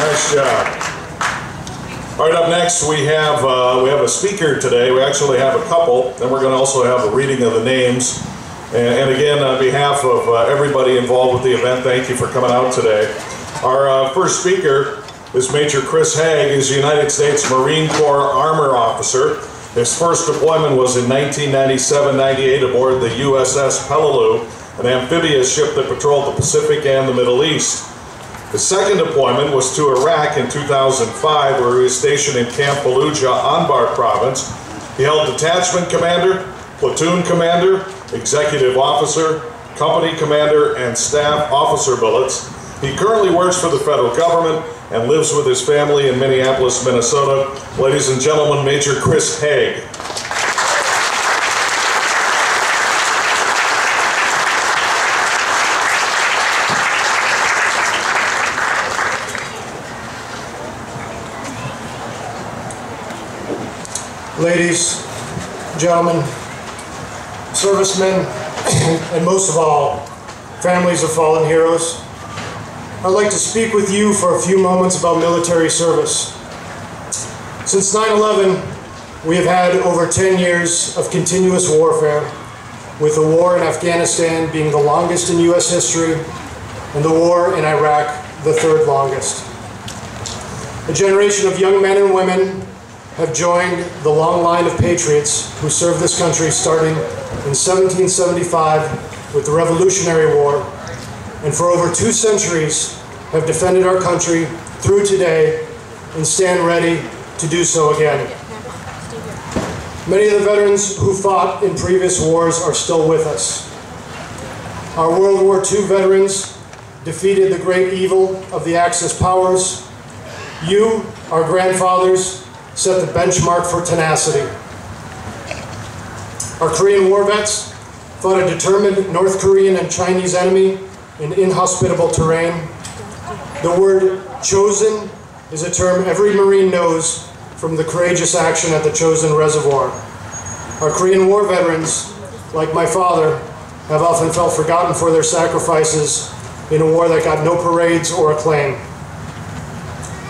Nice job. All right, up next we have a speaker today. We actually have a couple, and we're going to also have a reading of the names. And again, on behalf of everybody involved with the event, thank you for coming out today. Our first speaker is Major Chris Hage. He's a United States Marine Corps Armor Officer. His first deployment was in 1997-98 aboard the USS Peleliu, an amphibious ship that patrolled the Pacific and the Middle East. His second deployment was to Iraq in 2005, where he was stationed in Camp Fallujah, Anbar Province. He held detachment commander, platoon commander, executive officer, company commander, and staff officer billets. He currently works for the federal government and lives with his family in Minneapolis, Minnesota. Ladies and gentlemen, Major Chris Hage. Ladies, gentlemen, servicemen, and most of all, families of fallen heroes, I'd like to speak with you for a few moments about military service. Since 9/11, we have had over 10 years of continuous warfare, with the war in Afghanistan being the longest in U.S. history, and the war in Iraq the third longest. A generation of young men and women have joined the long line of patriots who served this country starting in 1775 with the Revolutionary War, and for over 2 centuries have defended our country through today and stand ready to do so again. Many of the veterans who fought in previous wars are still with us. Our World War II veterans defeated the great evil of the Axis powers. You, our grandfathers, set the benchmark for tenacity. Our Korean War vets fought a determined North Korean and Chinese enemy in inhospitable terrain. The word chosen is a term every Marine knows from the courageous action at the Chosin Reservoir. Our Korean War veterans, like my father, have often felt forgotten for their sacrifices in a war that got no parades or acclaim.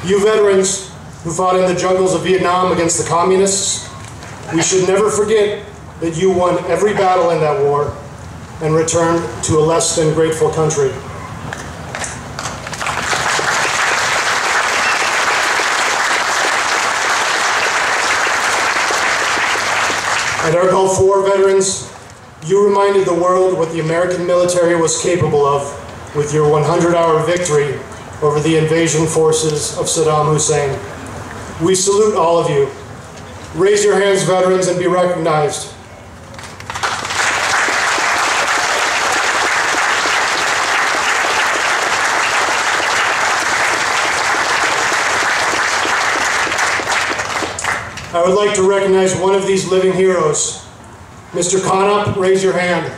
You veterans who fought in the jungles of Vietnam against the communists, we should never forget that you won every battle in that war and returned to a less than grateful country. And our Gulf War veterans, you reminded the world what the American military was capable of with your 100-hour victory over the invasion forces of Saddam Hussein. We salute all of you. Raise your hands, veterans, and be recognized. I would like to recognize one of these living heroes. Mr. Conop, raise your hand.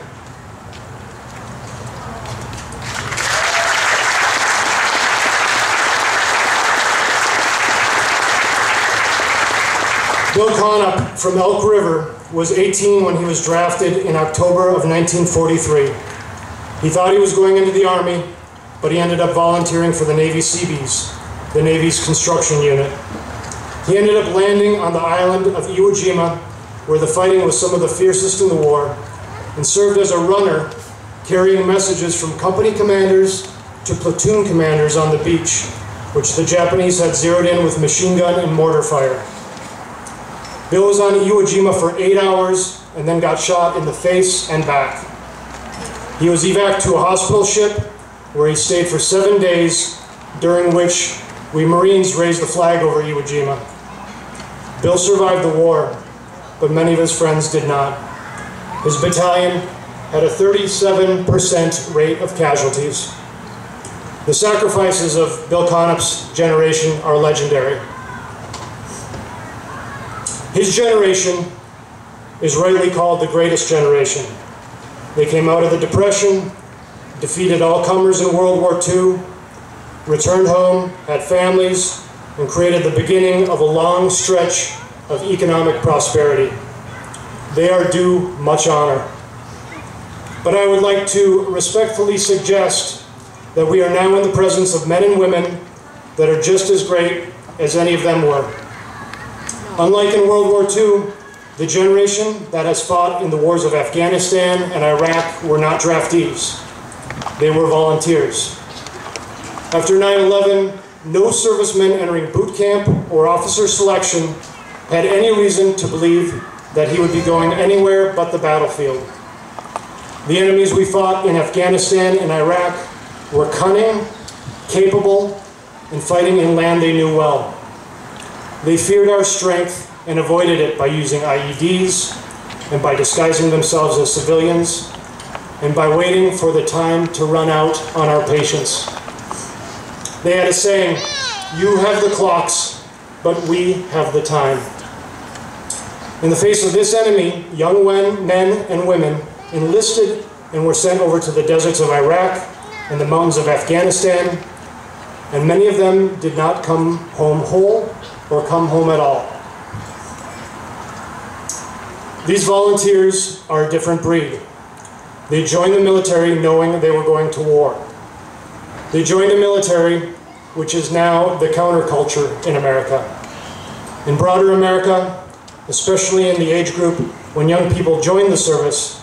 Bill Conop from Elk River was 18 when he was drafted in October of 1943. He thought he was going into the Army, but he ended up volunteering for the Navy Seabees, the Navy's construction unit. He ended up landing on the island of Iwo Jima, where the fighting was some of the fiercest in the war, and served as a runner, carrying messages from company commanders to platoon commanders on the beach, which the Japanese had zeroed in with machine gun and mortar fire. Bill was on Iwo Jima for 8 hours and then got shot in the face and back. He was evac to a hospital ship where he stayed for 7 days, during which we Marines raised the flag over Iwo Jima. Bill survived the war, but many of his friends did not. His battalion had a 37% rate of casualties. The sacrifices of Bill Conop's generation are legendary. His generation is rightly called the greatest generation. They came out of the Depression, defeated all comers in World War II, returned home, had families, and created the beginning of a long stretch of economic prosperity. They are due much honor. But I would like to respectfully suggest that we are now in the presence of men and women that are just as great as any of them were. Unlike in World War II, the generation that has fought in the wars of Afghanistan and Iraq were not draftees. They were volunteers. After 9/11, no serviceman entering boot camp or officer selection had any reason to believe that he would be going anywhere but the battlefield. The enemies we fought in Afghanistan and Iraq were cunning, capable, and fighting in land they knew well. They feared our strength and avoided it by using IEDs, and by disguising themselves as civilians, and by waiting for the time to run out on our patience. They had a saying, "You have the clocks, but we have the time." In the face of this enemy, young men and women enlisted and were sent over to the deserts of Iraq and the mountains of Afghanistan, and many of them did not come home whole or come home at all. These volunteers are a different breed. They joined the military knowing they were going to war. They joined a military which is now the counterculture in America. In broader America, especially in the age group when young people join the service,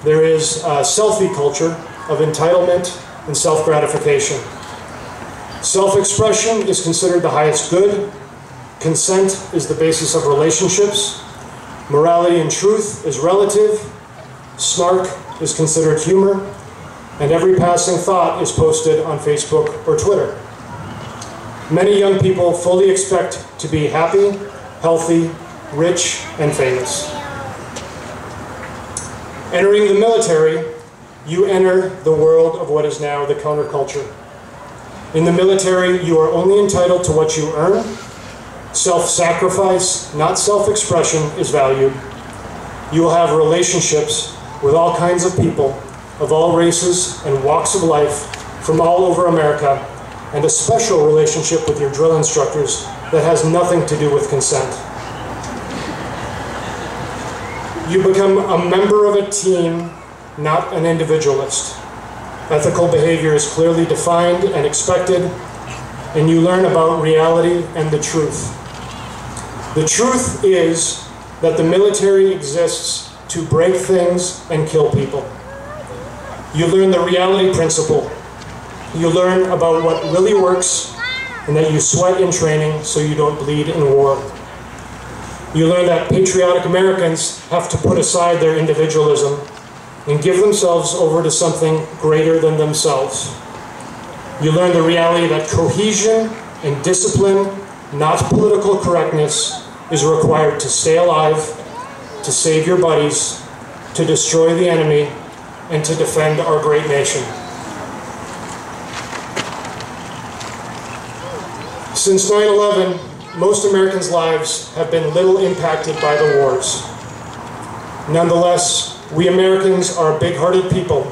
there is a selfie culture of entitlement and self-gratification. Self-expression is considered the highest good. Consent is the basis of relationships. Morality and truth is relative. Snark is considered humor. And every passing thought is posted on Facebook or Twitter. Many young people fully expect to be happy, healthy, rich, and famous. Entering the military, you enter the world of what is now the counterculture. In the military, you are only entitled to what you earn. Self-sacrifice, not self-expression, is valued. You will have relationships with all kinds of people, of all races and walks of life, from all over America, and a special relationship with your drill instructors that has nothing to do with consent. You become a member of a team, not an individualist. Ethical behavior is clearly defined and expected, and you learn about reality and the truth. The truth is that the military exists to break things and kill people. You learn the reality principle. You learn about what really works, and that you sweat in training so you don't bleed in war. You learn that patriotic Americans have to put aside their individualism and give themselves over to something greater than themselves. You learn the reality that cohesion and discipline, not political correctness, is required to stay alive, to save your buddies, to destroy the enemy, and to defend our great nation. Since 9/11, most Americans' lives have been little impacted by the wars. Nonetheless, we Americans are a big-hearted people,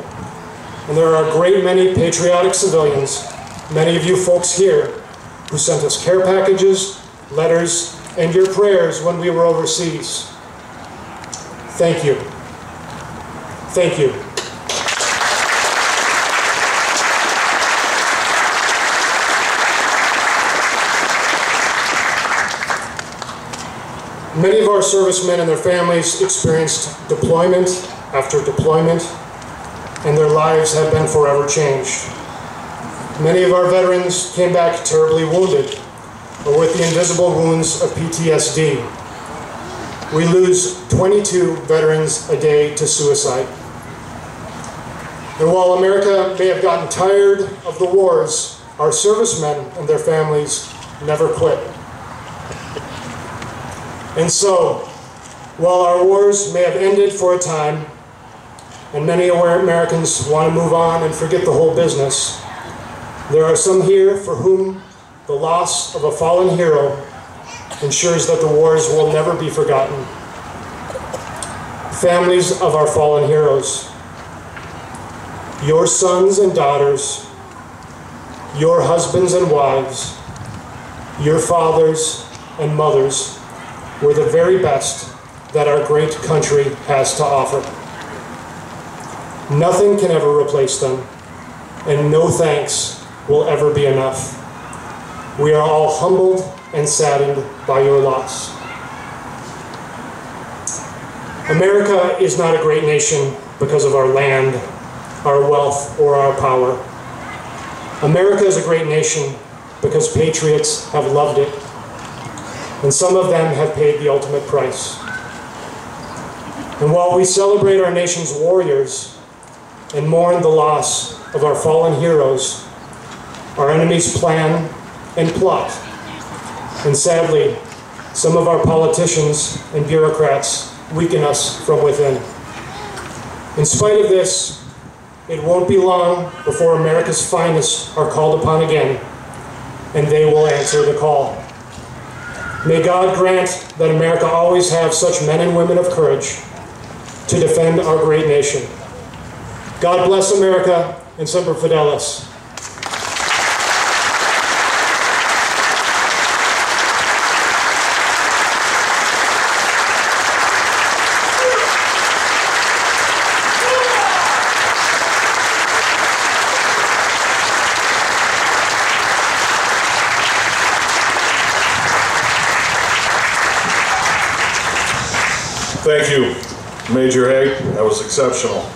and there are a great many patriotic civilians, many of you folks here, who sent us care packages, letters, and your prayers when we were overseas. Thank you. Thank you. Many of our servicemen and their families experienced deployment after deployment, and their lives have been forever changed. Many of our veterans came back terribly wounded, or with the invisible wounds of PTSD. We lose 22 veterans a day to suicide. And while America may have gotten tired of the wars, our servicemen and their families never quit. And so, while our wars may have ended for a time, and many Americans want to move on and forget the whole business, there are some here for whom the loss of a fallen hero ensures that the wars will never be forgotten. Families of our fallen heroes, your sons and daughters, your husbands and wives, your fathers and mothers were the very best that our great country has to offer. Nothing can ever replace them, and no thanks will ever be enough. We are all humbled and saddened by your loss. America is not a great nation because of our land, our wealth, or our power. America is a great nation because patriots have loved it, and some of them have paid the ultimate price. And while we celebrate our nation's warriors and mourn the loss of our fallen heroes, our enemies plan and plot. And sadly, some of our politicians and bureaucrats weaken us from within. In spite of this, it won't be long before America's finest are called upon again, and they will answer the call. May God grant that America always have such men and women of courage to defend our great nation. God bless America, and Semper Fidelis. Thank you, Major Hage. That was exceptional.